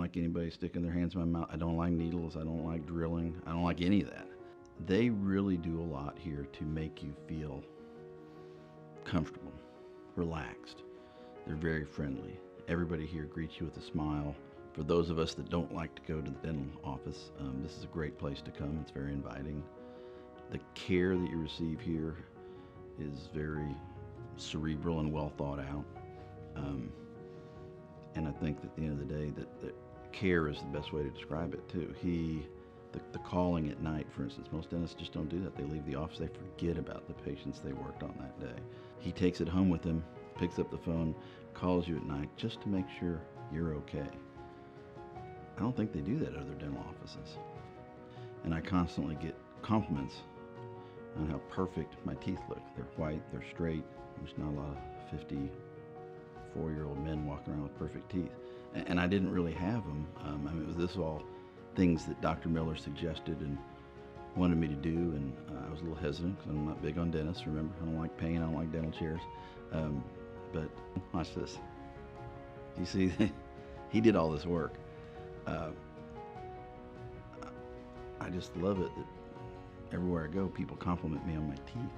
like anybody sticking their hands in my mouth. I don't like needles. I don't like drilling. I don't like any of that. They really do a lot here to make you feel comfortable, relaxed. They're very friendly. Everybody here greets you with a smile. For those of us that don't like to go to the dental office, this is a great place to come. It's very inviting. The care that you receive here is very cerebral and well thought out. And I think that at the end of the day that care is the best way to describe it too. The calling at night, for instance, most dentists just don't do that. They leave the office, they forget about the patients they worked on that day. He takes it home with him, picks up the phone, calls you at night just to make sure you're okay. I don't think they do that at other dental offices. And I constantly get compliments on how perfect my teeth look. They're white, they're straight. There's not a lot of 54-year-old men walking around with perfect teeth. And I didn't really have them. This was all things that Dr. Miller suggested and wanted me to do, and I was a little hesitant because I'm not big on dentists. Remember, I don't like pain, I don't like dental chairs. But watch this. You see, he did all this work. I just love it that everywhere I go, people compliment me on my teeth.